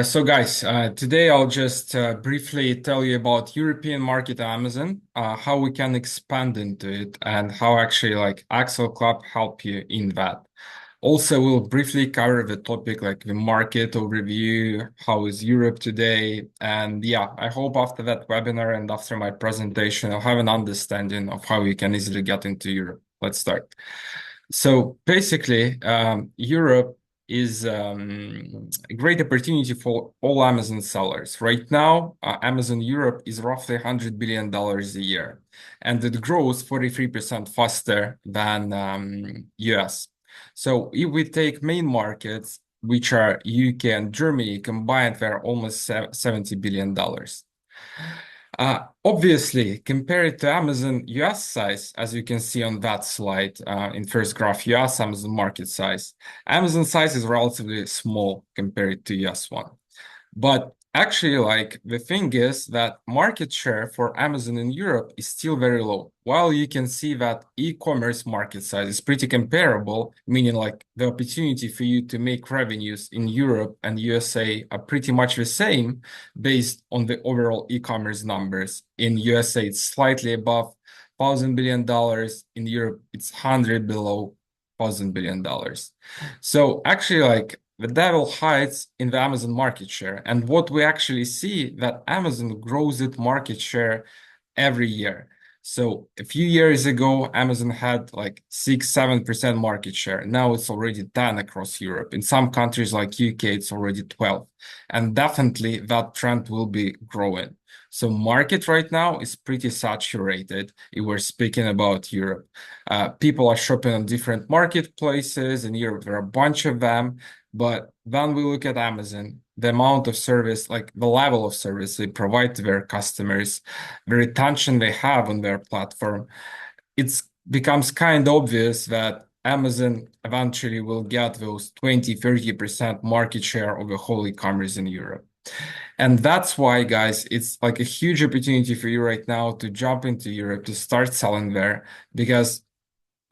So guys, today I'll just briefly tell you about European market Amazon, how we can expand into it, and how actually like AccelClub help you in that. Also, we'll briefly cover the topic like the market overview, how is Europe today, and yeah, I hope after that webinar and after my presentation, I'll have an understanding of how you can easily get into Europe. Let's start. So basically, Europe is a great opportunity for all Amazon sellers. Right now, Amazon Europe is roughly $100 billion a year, and it grows 43% faster than US. So if we take main markets, which are UK and Germany combined, they're almost $70 billion. Obviously, compared to Amazon US size, as you can see on that slide in first graph, US Amazon market size, Amazon size is relatively small compared to US one. But actually, like the thing is that market share for Amazon in Europe is still very low. While you can see that e-commerce market size is pretty comparable, meaning like the opportunity for you to make revenues in Europe and USA are pretty much the same based on the overall e-commerce numbers. In USA, it's slightly above $1,000 billion. In Europe, it's 100 below $1,000 billion. So actually, like the devil hides in the Amazon market share. And what we actually see that Amazon grows its market share every year. So a few years ago, Amazon had like 6-7% market share. Now it's already 10 across Europe. In some countries like UK, it's already 12. And definitely that trend will be growing. So market right now is pretty saturated if we're speaking about Europe. People are shopping on different marketplaces. In Europe, there are a bunch of them. But when we look at Amazon, the amount of service, like the level of service they provide to their customers, the retention they have on their platform, it becomes kind of obvious that Amazon eventually will get those 20-30% market share of the whole e-commerce in Europe. And that's why, guys, it's like a huge opportunity for you right now to jump into Europe, to start selling there, because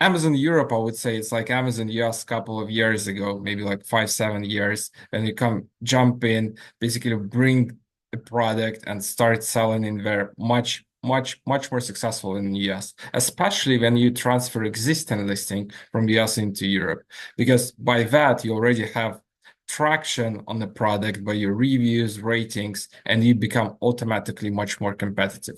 Amazon Europe, I would say it's like Amazon US a couple of years ago, maybe like 5-7 years, and you come jump in, basically bring the product and start selling in there much more successful in the US, especially when you transfer existing listing from US into Europe, because by that you already have traction on the product by your reviews, ratings, and you become automatically much more competitive.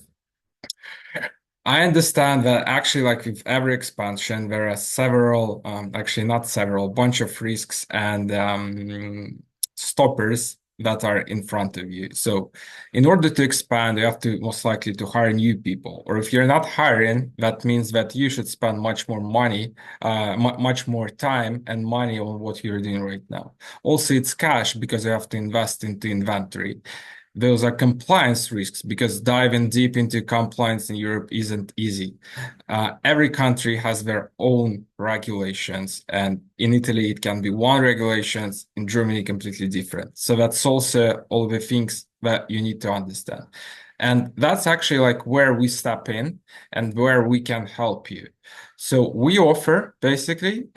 I understand that actually, like with every expansion, there are several, actually not several, bunch of risks and stoppers that are in front of you. So in order to expand, you have to most likely to hire new people. Or if you're not hiring, that means that you should spend much more money, much more time and money on what you're doing right now. Also, it's cash because you have to invest into inventory. Those are compliance risks because diving deep into compliance in Europe isn't easy. Every country has their own regulations, and in Italy it can be one regulations, in Germany completely different. So that's also all the things that you need to understand. And that's actually like where we step in and where we can help you. So we offer basically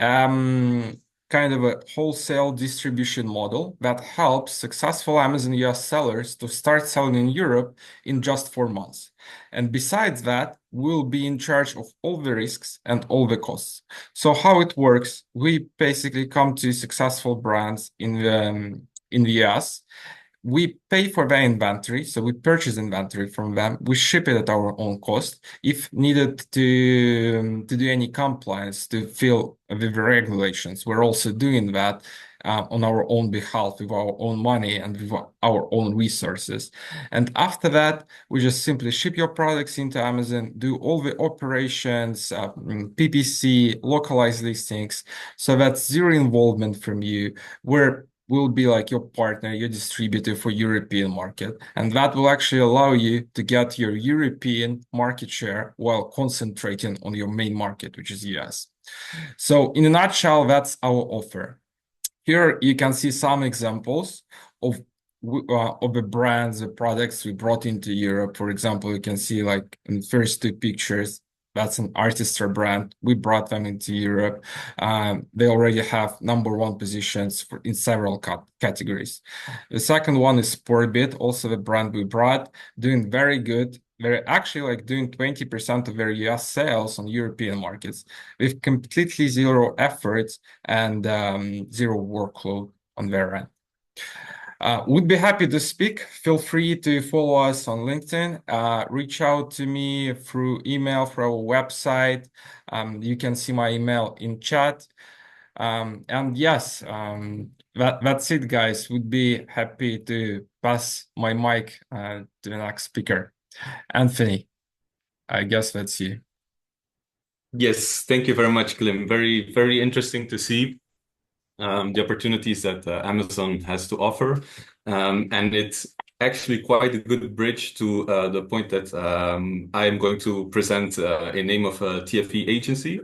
kind of a wholesale distribution model that helps successful Amazon US sellers to start selling in Europe in just 4 months. And besides that, we'll be in charge of all the risks and all the costs. So how it works, we basically come to successful brands in the US. We pay for their inventory, so we purchase inventory from them. We ship it at our own cost. If needed to do any compliance to fill with the regulations, we're also doing that on our own behalf with our own money and with our own resources. And after that, we just simply ship your products into Amazon, do all the operations, PPC, localized listings. So that's zero involvement from you. Will be like your partner, your distributor for European market. And that will actually allow you to get your European market share while concentrating on your main market, which is US. So in a nutshell, that's our offer. Here you can see some examples of the brands, the products we brought into Europe. For example, you can see like in the first two pictures, That's an artistry brand. We brought them into Europe. They already have #1 positions in several categories. The second one is Sportbit, also the brand we brought, doing very good. They're actually like doing 20% of their US sales on European markets with completely zero effort and zero workload on their end. Would be happy to speak. Feel free to follow us on LinkedIn. Reach out to me through email, through our website. You can see my email in chat. And yes, that's it, guys. Would be happy to pass my mic to the next speaker. Anthony, I guess that's you. Yes, thank you very much, Klim. Very, very interesting to see the opportunities that Amazon has to offer. And it's actually quite a good bridge to the point that I am going to present in name of TFE.Agency,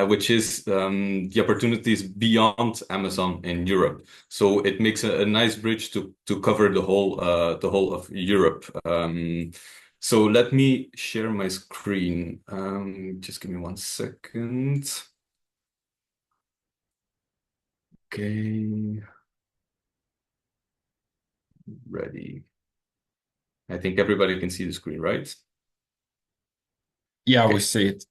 which is the opportunities beyond Amazon in Europe. So it makes a nice bridge to cover the whole of Europe. So let me share my screen. Just give me 1 second. Okay, ready. I think everybody can see the screen, right? Yeah, we Okay, see it.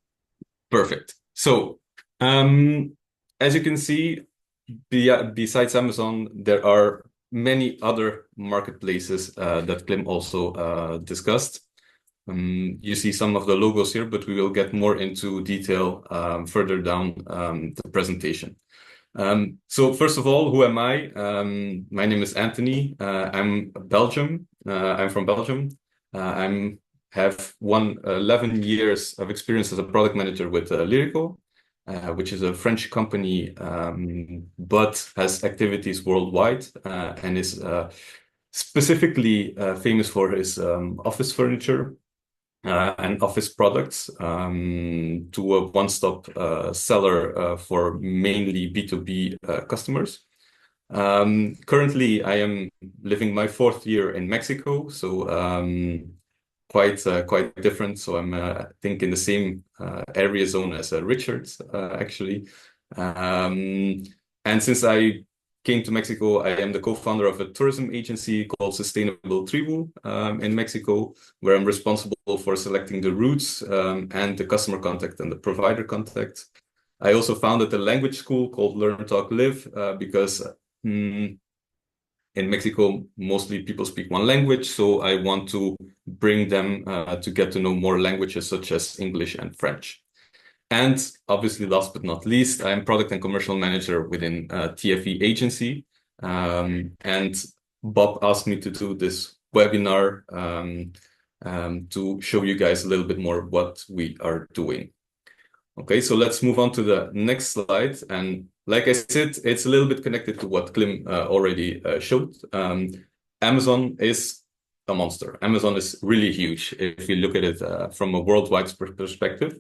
perfect. So, as you can see, besides Amazon, there are many other marketplaces that Klim also discussed. You see some of the logos here, but we will get more into detail further down the presentation. So first of all, who am I? My name is Anthony. I'm Belgium. I'm from Belgium. I have 11 years of experience as a product manager with Lyrical, which is a French company, but has activities worldwide and is specifically famous for his office furniture and office products to a one-stop seller for mainly B2B customers. Currently, I am living my 4th year in Mexico, so quite different. So I'm I think in the same area zone as Richard actually. And since I came to Mexico, I am the co-founder of a tourism agency called Sustainable Tribu in Mexico, where I'm responsible for selecting the routes and the customer contact and the provider contact. I also founded a language school called Learn, Talk, Live because in Mexico, mostly people speak one language, so I want to bring them to get to know more languages such as English and French. And obviously, last but not least, I'm product and commercial manager within TFE.Agency. And Bob asked me to do this webinar to show you guys a little bit more what we are doing. Okay, so let's move on to the next slide. And like I said, it's a little bit connected to what Klim already showed. Amazon is a monster. Amazon is really huge if you look at it from a worldwide perspective.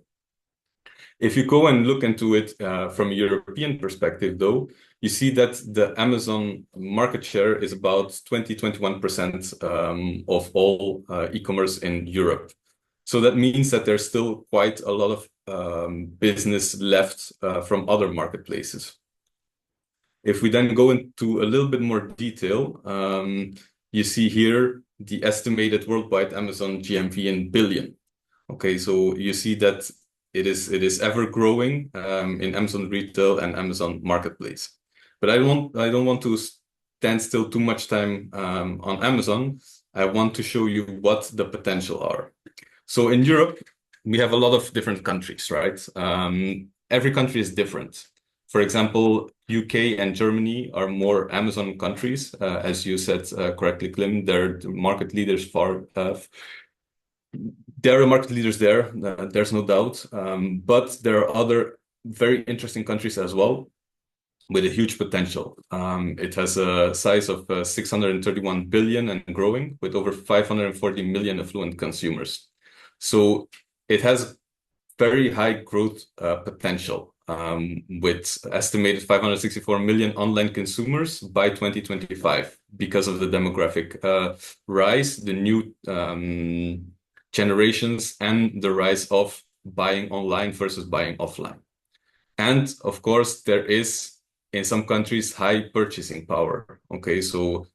If you go and look into it from a European perspective, though, you see that the Amazon market share is about 20-21% of all e-commerce in Europe. So that means that there's still quite a lot of business left from other marketplaces. If we then go into a little bit more detail, you see here the estimated worldwide Amazon GMV in billion. Okay, so you see that it is ever growing in Amazon Retail and Amazon Marketplace. But I don't want to stand still too much time on Amazon. I want to show you what the potential are. So in Europe, we have a lot of different countries, right? Every country is different. For example, UK and Germany are more Amazon countries. As you said correctly, Klim, they're the market leaders for there are market leaders there, there's no doubt. But there are other very interesting countries as well with a huge potential. It has a size of 631 billion and growing with over 540 million affluent consumers. So it has very high growth potential with estimated 564 million online consumers by 2025 because of the demographic rise, the new generations, and the rise of buying online versus buying offline. And of course, there is in some countries high purchasing power. Okay, so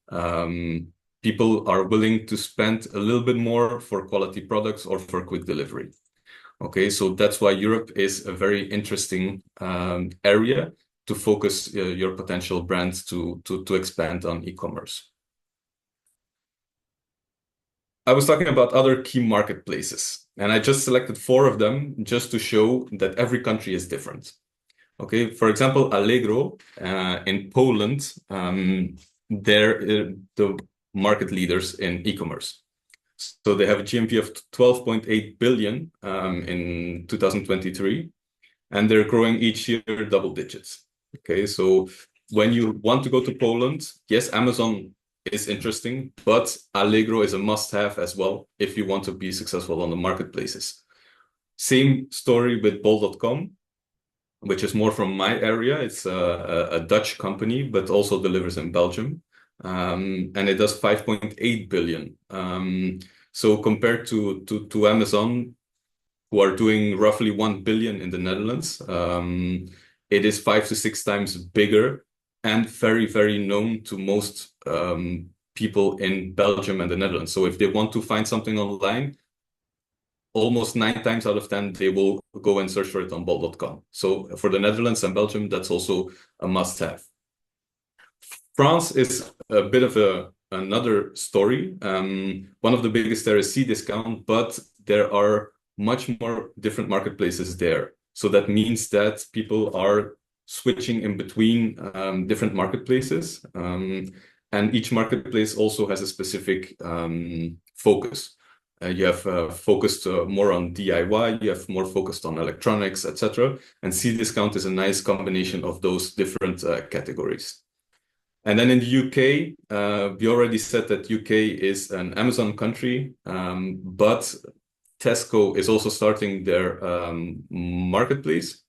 people are willing to spend a little bit more for quality products or for quick delivery. Okay, so that's why Europe is a very interesting area to focus your potential brands to expand on e-commerce. I was talking about other key marketplaces, and I just selected 4 of them just to show that every country is different. Okay, for example, Allegro in Poland, they're the market leaders in e-commerce. So they have a GMV of 12.8 billion in 2023, and they're growing each year double digits. Okay, so when you want to go to Poland, yes, Amazon is interesting, but Allegro is a must-have as well if you want to be successful on the marketplaces. Same story with bol.com, which is more from my area. It's a Dutch company, but also delivers in Belgium. And it does 5.8 billion. So compared to Amazon, who are doing roughly 1 billion in the Netherlands, it is 5 to 6 times bigger and very, very known to most people in Belgium and the Netherlands. So if they want to find something online, almost 9 times out of 10, they will go and search for it on bol.com. So for the Netherlands and Belgium, that's also a must-have. France is a bit of another story. One of the biggest there is Cdiscount, but there are much more different marketplaces there. So that means that people are switching in between different marketplaces. And each marketplace also has a specific focus. You have focused more on DIY, you have more focused on electronics, etc. And Cdiscount is a nice combination of those different categories. And then in the UK, we already said that UK is an Amazon country, but Tesco is also starting their marketplace.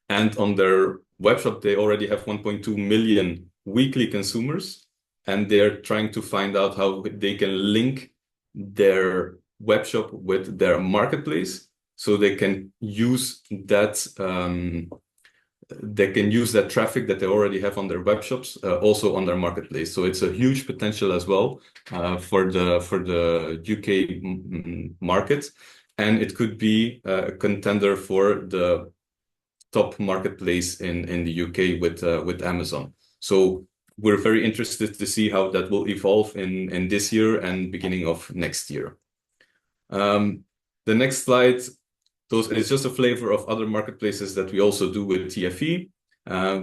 And on their webshop, they already have 1.2 million weekly consumers, and they're trying to find out how they can link their webshop with their marketplace, so they can use that traffic that they already have on their webshops also on their marketplace. So it's a huge potential as well for the UK market, and it could be a contender for the top marketplace in the UK with Amazon. So we're very interested to see how that will evolve in this year and beginning of next year. The next slide, it's just a flavor of other marketplaces that we also do with TFE.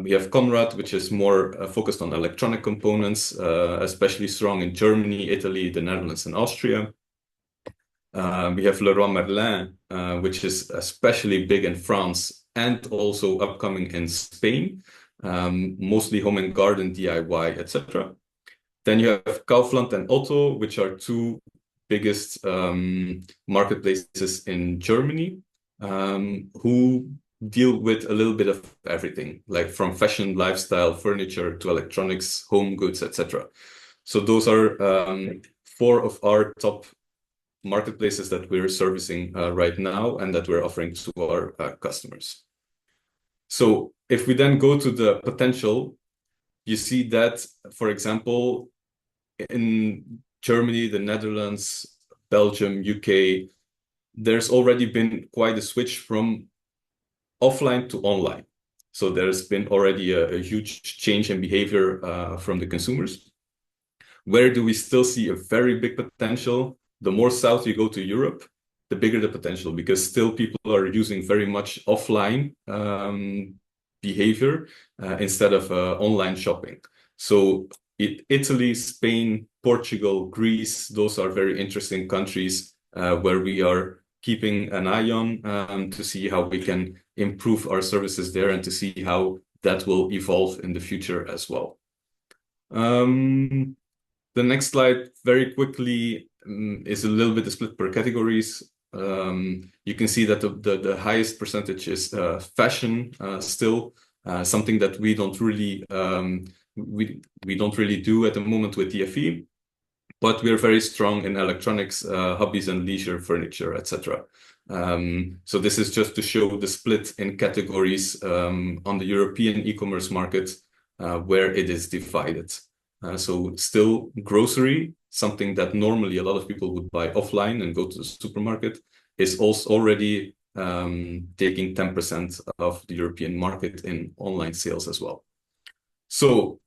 We have Conrad, which is more focused on electronic components, especially strong in Germany, Italy, the Netherlands, and Austria. We have Leroy Merlin, which is especially big in France and also upcoming in Spain. Mostly home and garden, DIY, etc. Then you have Kaufland and Otto, which are 2 biggest marketplaces in Germany, who deal with a little bit of everything, like from fashion, lifestyle, furniture to electronics, home goods, etc. So those are 4 of our top marketplaces that we're servicing right now and that we're offering to our customers. So if we then go to the potential, you see that, for example, in Germany, the Netherlands, Belgium, UK, there's already been quite a switch from offline to online. So there's been already a huge change in behavior from the consumers. Where do we still see a very big potential? The more south you go to Europe, the bigger the potential, because still people are using very much offline behavior instead of online shopping. So Italy, Spain, Portugal, Greece, those are very interesting countries where we are keeping an eye on to see how we can improve our services there and to see how that will evolve in the future as well. The next slide, very quickly, is a little bit split per categories. You can see that the highest percentage is fashion, still something that we don't really do at the moment with TFE. but we're very strong in electronics, hobbies and leisure, furniture, etc. So this is just to show the split in categories on the European e-commerce market where it is divided. So still grocery, something that normally a lot of people would buy offline and go to the supermarket, is also already taking 10% of the European market in online sales as well. So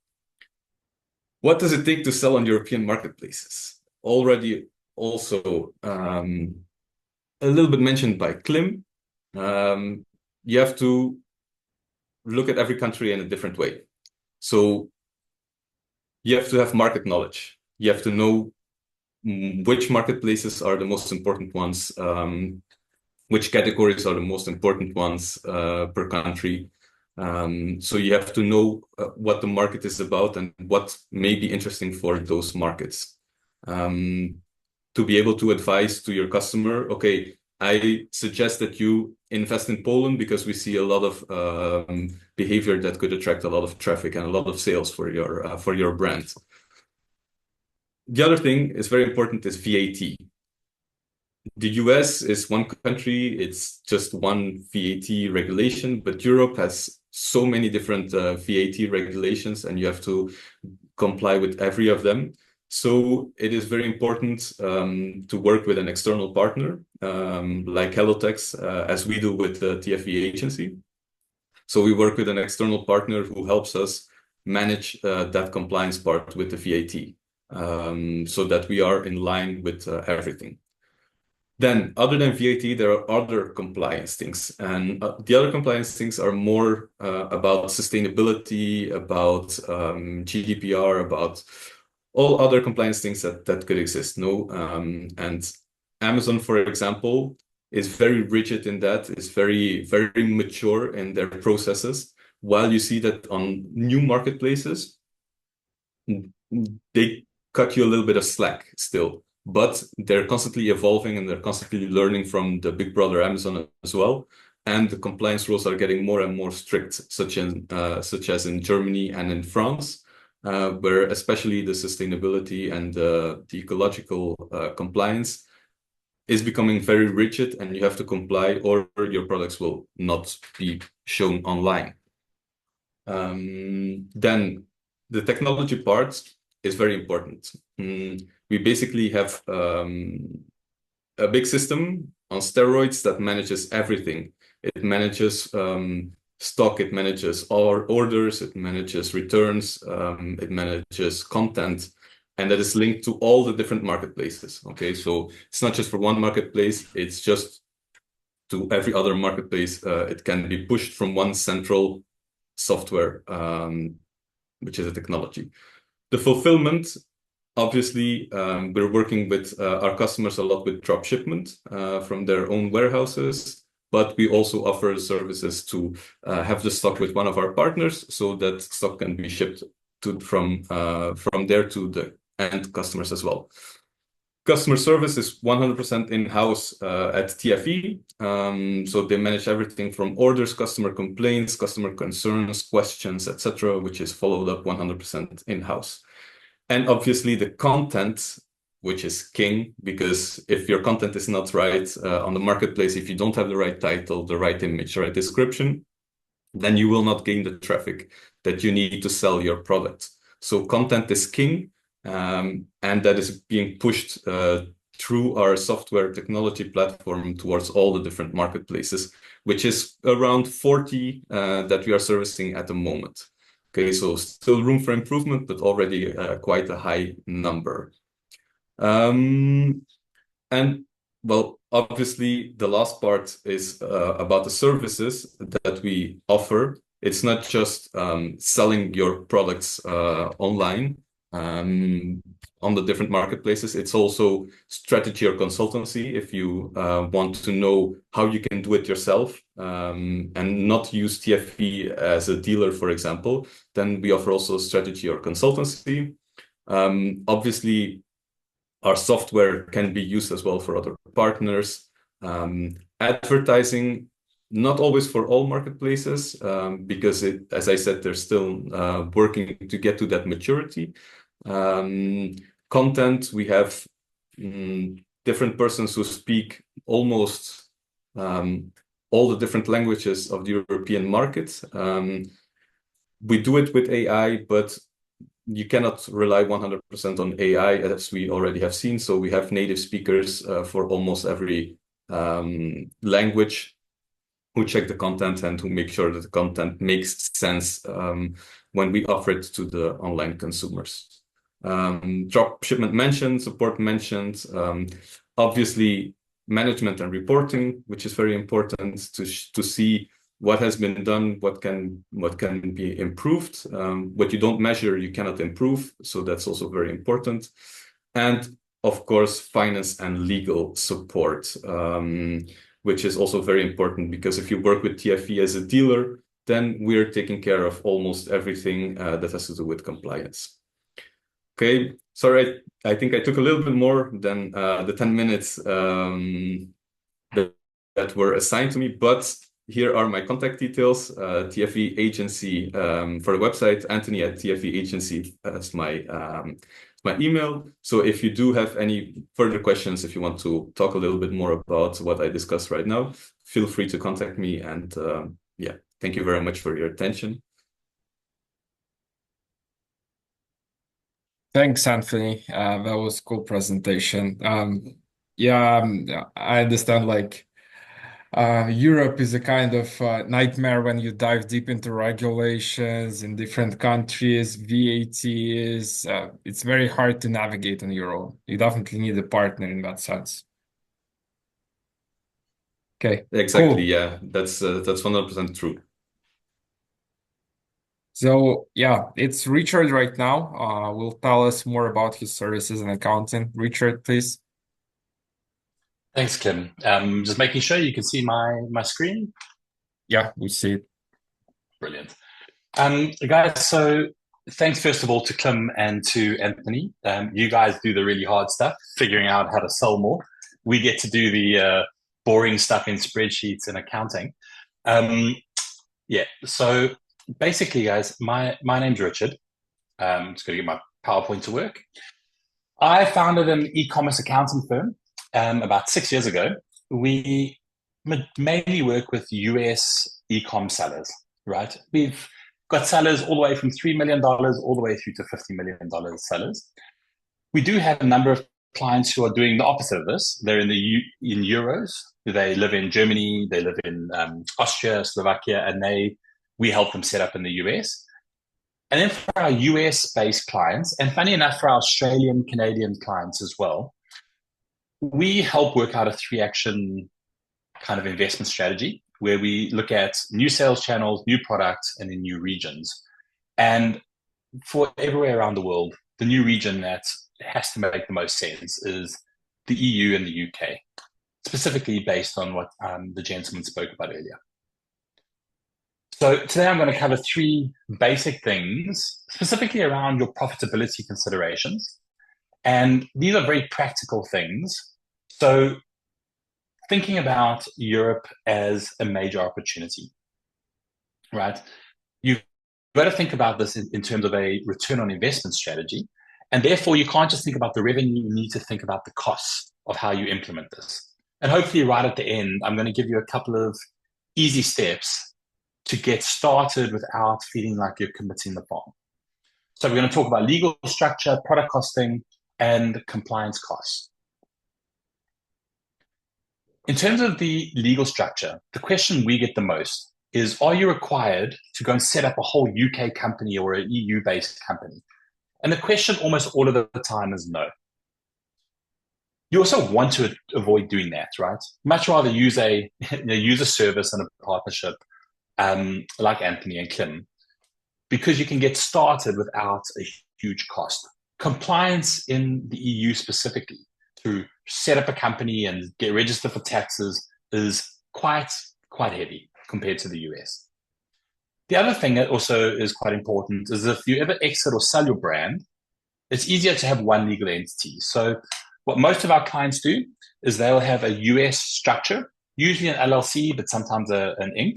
what does it take to sell on European marketplaces? Already also a little bit mentioned by Klim. You have to look at every country in a different way. So you have to have market knowledge. You have to know which marketplaces are the most important ones, which categories are the most important ones per country. So you have to know what the market is about and what may be interesting for those markets. To be able to advise to your customer, okay, I suggest that you invest in Poland because we see a lot of behavior that could attract a lot of traffic and a lot of sales for your brand. The other thing is very important is VAT. The US is one country, it's just one VAT regulation, but Europe has so many different VAT regulations and you have to comply with every of them. So it is very important to work with an external partner like HelloTex, as we do with the TFE.Agency. So we work with an external partner who helps us manage that compliance part with the VAT so that we are in line with everything. Then, other than VAT, there are other compliance things. And the other compliance things are more about sustainability, about GDPR, about all other compliance things that could exist. And Amazon, for example, is very rigid in that, is very, very mature in their processes. While you see that on new marketplaces, they cut you a little bit of slack still. But they're constantly evolving and they're constantly learning from the big brother Amazon as well. And the compliance rules are getting more and more strict, such as in Germany and in France, where especially the sustainability and the ecological compliance is becoming very rigid and you have to comply or your products will not be shown online. Then the technology part is very important. We basically have a big system on steroids that manages everything. It manages stock, it manages our orders, it manages returns, it manages content, and that is linked to all the different marketplaces. Okay, so it's not just for one marketplace, it's just to every other marketplace. It can be pushed from one central software, which is a technology. The fulfillment, obviously, we're working with our customers a lot with drop shipment from their own warehouses, but we also offer services to have the stock with one of our partners so that stock can be shipped from there to the end customers as well. Customer service is 100% in-house at TFE. So they manage everything from orders, customer complaints, customer concerns, questions, etc., which is followed up 100% in-house. And obviously the content, which is king, because if your content is not right on the marketplace, if you don't have the right title, the right image, the right description, then you will not gain the traffic that you need to sell your product. So content is king. And that is being pushed through our software technology platform towards all the different marketplaces, which is around 40 that we are servicing at the moment. Okay, so still room for improvement, but already quite a high number. And well, obviously, the last part is about the services that we offer. It's not just selling your products online on the different marketplaces. It's also strategy or consultancy if you want to know how you can do it yourself and not use TFE as a dealer, for example. Then we offer also strategy or consultancy. Obviously, our software can be used as well for other partners. Advertising, not always for all marketplaces, because as I said, they're still working to get to that maturity. content, we have different persons who speak almost all the different languages of the European market. We do it with AI, but you cannot rely 100% on AI, as we already have seen. So we have native speakers for almost every language who check the content and who make sure that the content makes sense when we offer it to the online consumers. Drop shipment mentioned, support mentioned, obviously management and reporting, which is very important to see what has been done, what can be improved. What you don't measure, you cannot improve. So that's also very important. And of course, finance and legal support, which is also very important, because if you work with TFE as a dealer, then we're taking care of almost everything that has to do with compliance. Okay, sorry, I think I took a little bit more than the 10 minutes that were assigned to me, but here are my contact details. TFE.Agency for the website, Anthony at TFE.Agency. That's my email. So if you do have any further questions, if you want to talk a little bit more about what I discussed right now, feel free to contact me. And yeah, thank you very much for your attention. Thanks, Anthony. That was a cool presentation. Yeah, I understand like Europe is a kind of nightmare when you dive deep into regulations in different countries. VAT is it's very hard to navigate on your own. You definitely need a partner in that sense. Okay, Exactly. cool. Yeah, that's 100% true. So yeah, it's Richard right now. Will tell us more about his services and accounting. Richard, please. Thanks, Klim. Just making sure you can see my screen. Yeah, we see it. Brilliant. Guys, so thanks first of all to Klim and to Anthony. You guys do the really hard stuff, figuring out how to sell more. We get to do the boring stuff in spreadsheets and accounting. Yeah, so basically, guys, my name's Richard. Just going to get my PowerPoint to work. I founded an e-commerce accounting firm about 6 years ago. We mainly work with US e-com sellers, right? We've got sellers all the way from $3 million all the way through to $50 million sellers. We do have a number of clients who are doing the opposite of this. They're in euros. They live in Germany, they live in Austria, Slovakia, and we help them set up in the US. And then for our US-based clients, and funny enough, for our Australian, Canadian clients as well, we help work out a 3-action kind of investment strategy where we look at new sales channels, new products, and in new regions. And for everywhere around the world, the new region that has to make the most sense is the EU and the UK, specifically based on what the gentleman spoke about earlier. So today I'm going to cover 3 basic things, specifically around your profitability considerations. And these are very practical things. So thinking about Europe as a major opportunity, right? You've got to think about this in terms of a return on investment strategy. And therefore, you can't just think about the revenue, you need to think about the costs of how you implement this. And hopefully right at the end, I'm going to give you a couple of easy steps to get started without feeling like you're committing the farm. So we're going to talk about legal structure, product costing, and compliance costs. In terms of the legal structure, the question we get the most is, are you required to go and set up a whole UK company or an EU-based company? And the question almost all of the time is no. You also want to avoid doing that, right? Much rather use a service and a partnership like Anthony and Klim, because you can get started without a huge cost. Compliance in the EU specifically, to set up a company and get registered for taxes, is quite heavy compared to the US. The other thing that also is quite important is if you ever exit or sell your brand, it's easier to have one legal entity. So what most of our clients do is they'll have a US structure, usually an LLC, but sometimes an Inc.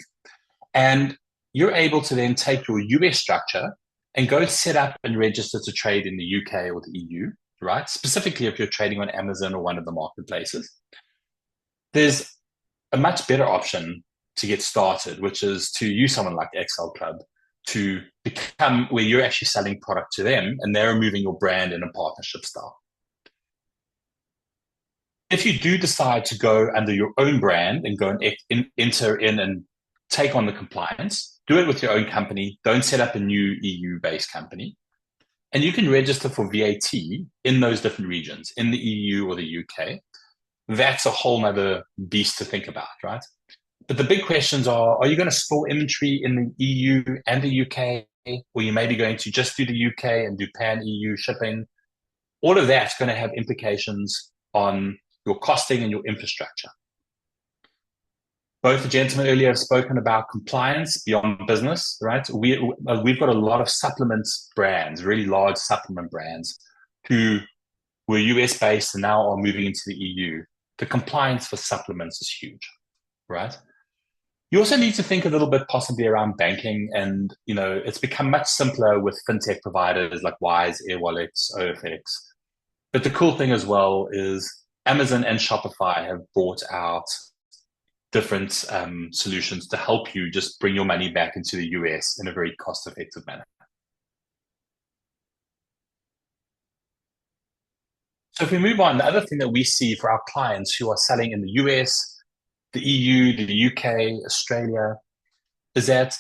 And you're able to then take your US structure and go set up and register to trade in the UK or the EU, right? Specifically if you're trading on Amazon or one of the marketplaces. There's a much better option to get started, which is to use someone like AccelClub to become where you're actually selling product to them and they're moving your brand in a partnership style. If you do decide to go under your own brand and go and enter in and take on the compliance, do it with your own company. Don't set up a new EU-based company. And you can register for VAT in those different regions, in the EU or the UK. That's a whole nother beast to think about, right? But the big questions are you going to store inventory in the EU and the UK? Or you may be going to just do the UK and do pan-EU shipping? All of that's going to have implications on your costing and your infrastructure. Both the gentlemen earlier have spoken about compliance beyond business, right? We've got a lot of supplements brands, really large supplement brands, who were US-based and now are moving into the EU. The compliance for supplements is huge, right? You also need to think a little bit possibly around banking, and it's become much simpler with fintech providers like Wise, Airwallets, OFX. But the cool thing as well is Amazon and Shopify have brought out different solutions to help you just bring your money back into the US in a very cost-effective manner. So if we move on, the other thing that we see for our clients who are selling in the US, the EU, the UK, Australia, is that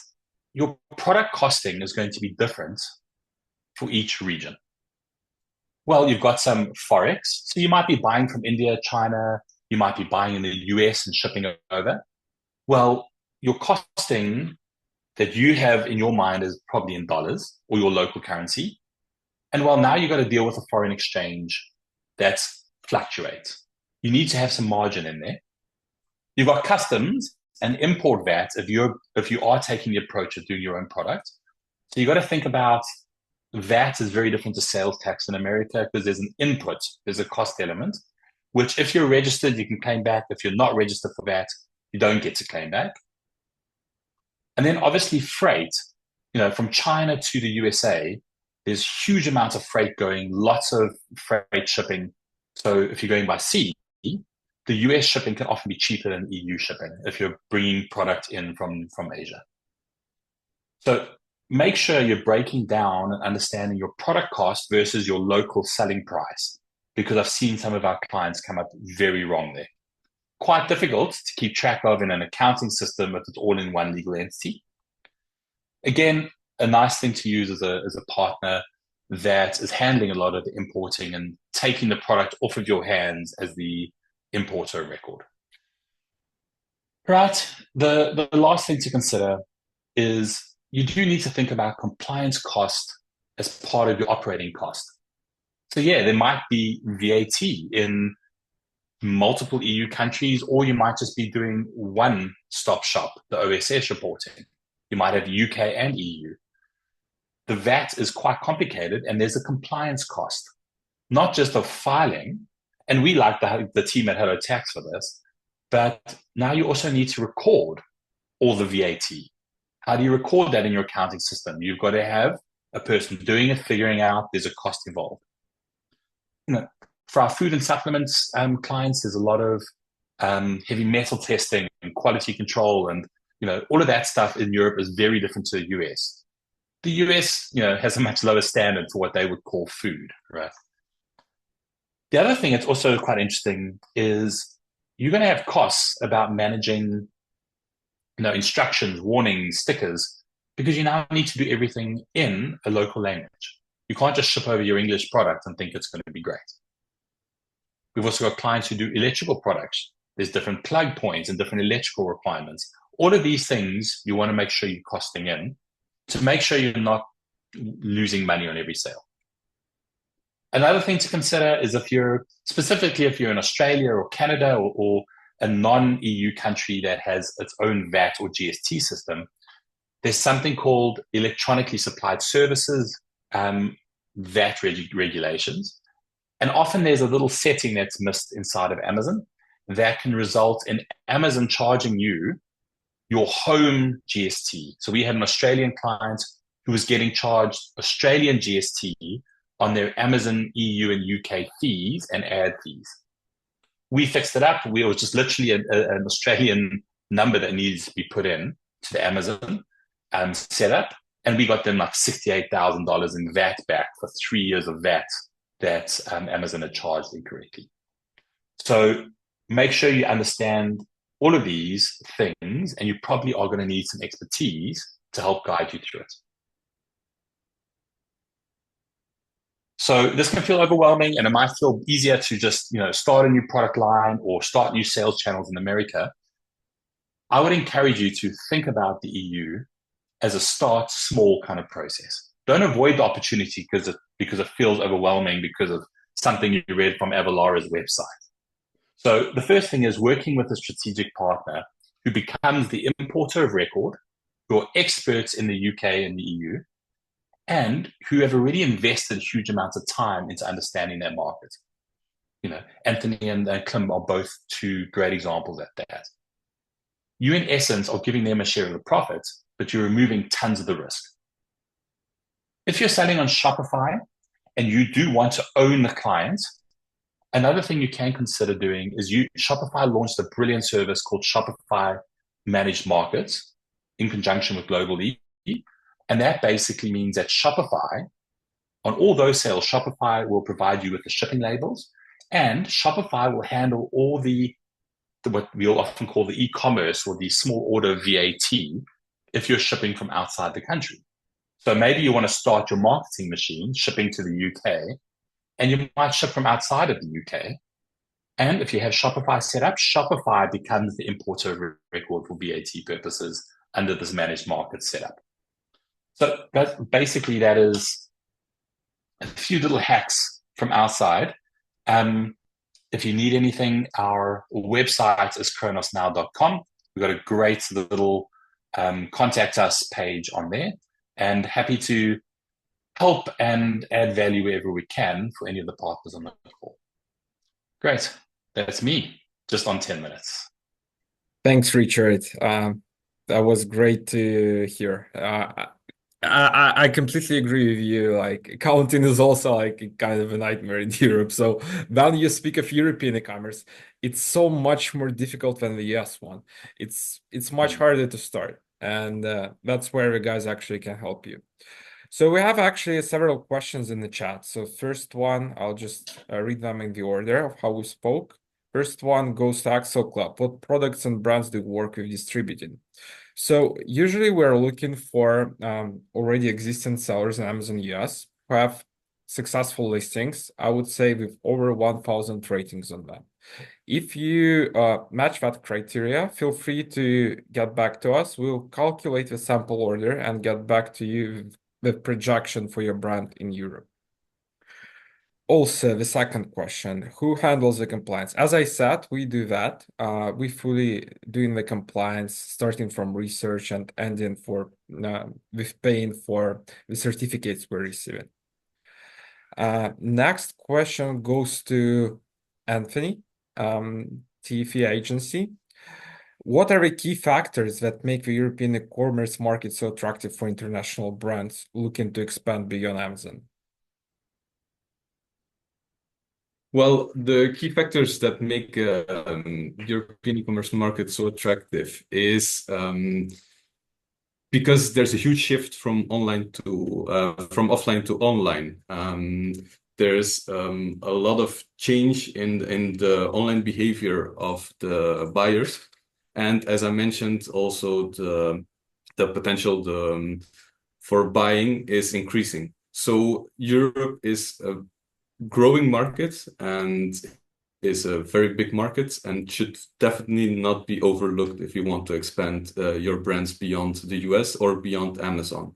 your product costing is going to be different for each region. Well, you've got some Forex. So you might be buying from India, China, you might be buying in the US and shipping over. Well, your costing that you have in your mind is probably in dollars or your local currency. And well, now you've got to deal with a foreign exchange that fluctuates. You need to have some margin in there. You've got customs and import VAT if you are taking the approach of doing your own product. So you've got to think about VAT is very different to sales tax in America because there's an input, there's a cost element, which if you're registered, you can claim back. If you're not registered for VAT, you don't get to claim back. And then obviously freight, from China to the USA, there's huge amounts of freight going, lots of freight shipping. So if you're going by sea, the US shipping can often be cheaper than EU shipping if you're bringing product in from Asia. So make sure you're breaking down and understanding your product cost versus your local selling price, because I've seen some of our clients come up very wrong there. Quite difficult to keep track of in an accounting system if it's all in one legal entity. Again, a nice thing to use as a partner that is handling a lot of the importing and taking the product off of your hands as the importer record. Right. The last thing to consider is you do need to think about compliance cost as part of your operating cost. So yeah, there might be VAT in multiple EU countries, or you might just be doing one-stop shop, the OSS reporting. You might have UK and EU. The VAT is quite complicated, and there's a compliance cost, not just of filing. And we like the team at Hello Tax for this, but now you also need to record all the VAT. How do you record that in your accounting system? You've got to have a person doing it, figuring out there's a cost involved. For our food and supplements clients, there's a lot of heavy metal testing and quality control, and all of that stuff in Europe is very different to the US. The US, has a much lower standard for what they would call food, right? The other thing that's also quite interesting is you're going to have costs about managing, instructions, warnings, stickers, because you now need to do everything in a local language. You can't just ship over your English product and think it's going to be great. We've also got clients who do electrical products. There's different plug points and different electrical requirements. All of these things you want to make sure you're costing in to make sure you're not losing money on every sale. Another thing to consider is if you're in Australia or Canada or a non-EU country that has its own VAT or GST system, there's something called electronically supplied services, VAT regulations. And often there's a little setting that's missed inside of Amazon that can result in Amazon charging you your home GST. So we had an Australian client who was getting charged Australian GST on their Amazon EU and UK fees and ad fees. We fixed it up. We was just literally an Australian number that needs to be put in to the Amazon setup, and we got them like $68,000 in VAT back for 3 years of VAT that Amazon had charged incorrectly. So make sure you understand all of these things, and you probably are going to need some expertise to help guide you through it. So this can feel overwhelming, and it might feel easier to just, start a new product line or start new sales channels in America. I would encourage you to think about the EU as a start small kind of process. Don't avoid the opportunity because it feels overwhelming because of something you read from Avalara's website. So the first thing is working with a strategic partner who becomes the importer of record, who are experts in the UK and the EU, and who have already invested huge amounts of time into understanding their market. Anthony and Klim are both two great examples at that. You, in essence, are giving them a share of the profits, but you're removing tons of the risk. If you're selling on Shopify and you do want to own the client, another thing you can consider doing is Shopify launched a brilliant service called Shopify Managed Markets in conjunction with Global-e. And that basically means that Shopify, on all those sales, Shopify will provide you with the shipping labels, and Shopify will handle all what we'll often call the eCommerce or the small order VAT if you're shipping from outside the country. So maybe you want to start your marketing machine shipping to the UK, and you might ship from outside of the UK. And if you have Shopify set up, Shopify becomes the importer of record for VAT purposes under this managed market setup. So basically that is a few little hacks from our side. If you need anything, our website is CronosNow.com. We've got a great little contact us page on there, and happy to help and add value wherever we can for any of the partners on the call. Great. That's me, just on 10 minutes. Thanks, Richard. That was great to hear. I completely agree with you. Like, accounting is also like kind of a nightmare in Europe. So when you speak of European e-commerce, it's so much more difficult than the US one. It's much harder to start, and that's where the guys actually can help you. So we have actually several questions in the chat. So first one, I'll just read them in the order of how we spoke. First one goes to AccelClub. What products and brands do you work with distributing? So usually we're looking for already existing sellers in Amazon US who have successful listings, I would say with over 1,000 ratings on them. If you match that criteria, feel free to get back to us. We'll calculate the sample order and get back to you with projection for your brand in Europe. Also, the second question, who handles the compliance? As I said, we do that. We fully doing the compliance, starting from research and ending with paying for the certificates we're receiving. Next question goes to Anthony, TFE.Agency. What are the key factors that make the European e-commerce market so attractive for international brands looking to expand beyond Amazon? Well, the key factors that make European e-commerce market so attractive is because there's a huge shift from offline to online. There's a lot of change in the online behavior of the buyers, and as I mentioned, also the potential for buying is increasing. So Europe is a growing market and is a very big market and should definitely not be overlooked if you want to expand your brands beyond the US or beyond Amazon.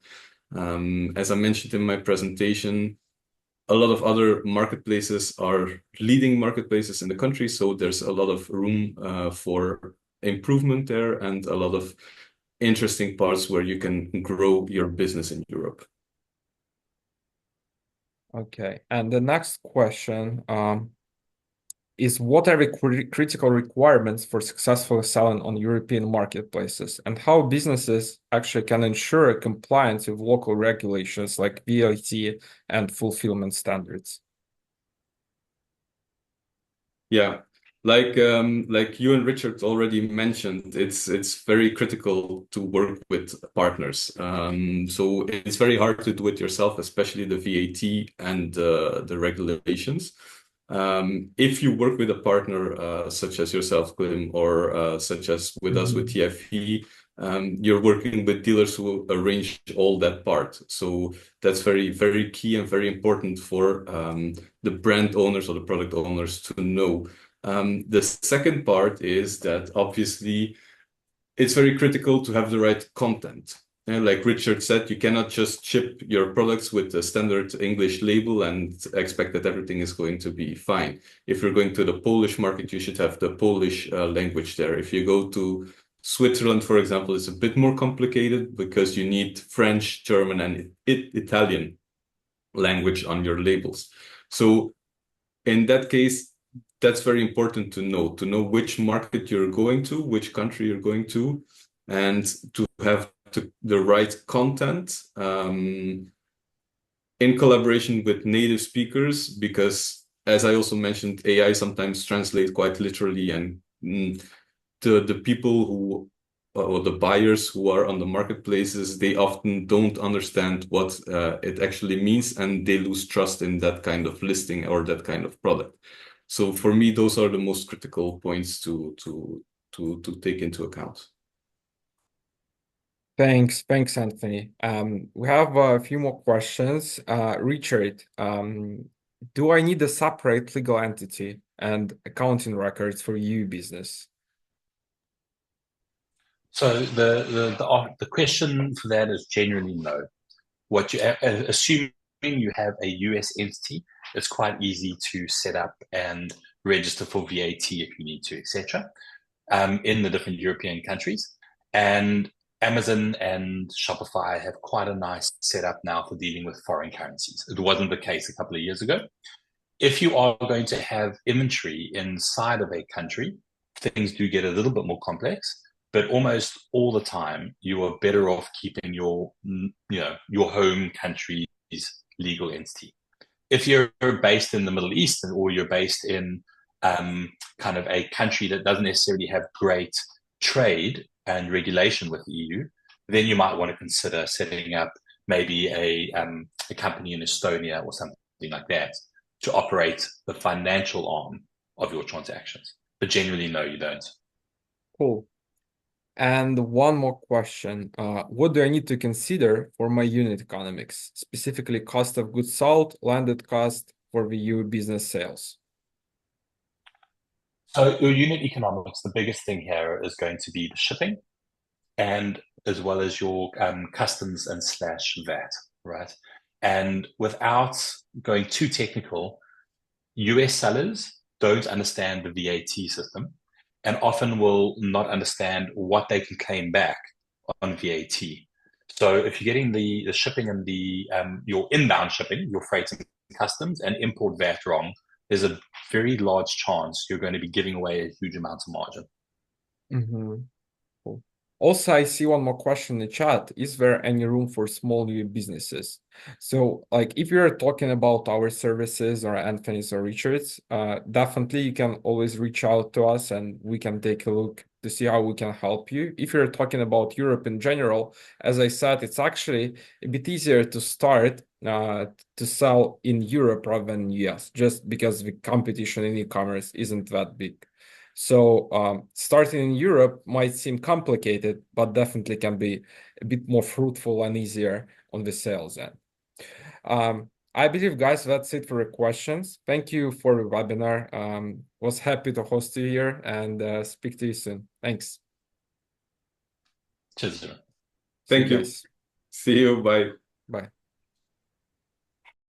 As I mentioned in my presentation, a lot of other marketplaces are leading marketplaces in the country, so there's a lot of room for improvement there and a lot of interesting parts where you can grow your business in Europe. Okay, and the next question is what are the critical requirements for successfully selling on European marketplaces, and how businesses actually can ensure compliance with local regulations like VAT and fulfillment standards? Yeah, like you and Richard already mentioned, it's very critical to work with partners. So it's very hard to do it yourself, especially the VAT and the regulations. If you work with a partner such as yourself, Klim, or such as with us with TFE, you're working with dealers who arrange all that part. So that's very, very key and very important for the brand owners or the product owners to know. The second part is that obviously it's very critical to have the right content. And like Richard said, you cannot just ship your products with a standard English label and expect that everything is going to be fine. If you're going to the Polish market, you should have the Polish language there. If you go to Switzerland, for example, it's a bit more complicated because you need French, German, and Italian language on your labels. So in that case, that's very important to know which market you're going to, which country you're going to, and to have the right content in collaboration with native speakers, because as I also mentioned, AI sometimes translate quite literally, and the people who or the buyers who are on the marketplaces, they often don't understand what it actually means, and they lose trust in that kind of listing or that kind of product. So for me, those are the most critical points to take into account. Thanks, Anthony. We have a few more questions. Richard, do I need a separate legal entity and accounting records for EU business? So the question for that is generally no. What you assuming you have a US entity, it's quite easy to set up and register for VAT if you need to, etc. In the different European countries. And Amazon and Shopify have quite a nice setup now for dealing with foreign currencies. It wasn't the case a couple of years ago. If you are going to have inventory inside of a country, things do get a little bit more complex, but almost all the time you are better off keeping your home country's legal entity. If you're based in the Middle East or you're based in kind of a country that doesn't necessarily have great trade and regulation with the EU, then you might want to consider setting up maybe a company in Estonia or something like that to operate the financial arm of your transactions. But generally, no, you don't. Cool. And one more question. What do I need to consider for my unit economics, specifically cost of goods sold, landed cost for the EU business sales? So your unit economics, the biggest thing here is going to be the shipping, and as well as your customs and / VAT, right? And without going too technical, US sellers don't understand the VAT system and often will not understand what they can claim back on VAT. So if you're getting the shipping and your inbound shipping, your freight and customs and import VAT wrong, there's a very large chance you're going to be giving away a huge amount of margin. Cool. Also, I see one more question in the chat. Is there any room for small new businesses? So, like, if you're talking about our services or Anthony's or Richard's, definitely you can always reach out to us and we can take a look to see how we can help you. If you're talking about Europe in general, as I said, it's actually a bit easier to start to sell in Europe rather than US, just because the competition in e-commerce isn't that big. So starting in Europe might seem complicated, but definitely can be a bit more fruitful and easier on the sales end. I believe, guys, that's it for the questions. Thank you for the webinar. Was happy to host you here and speak to you soon. Thanks. Cheers. Thank you. See you. Bye. Bye.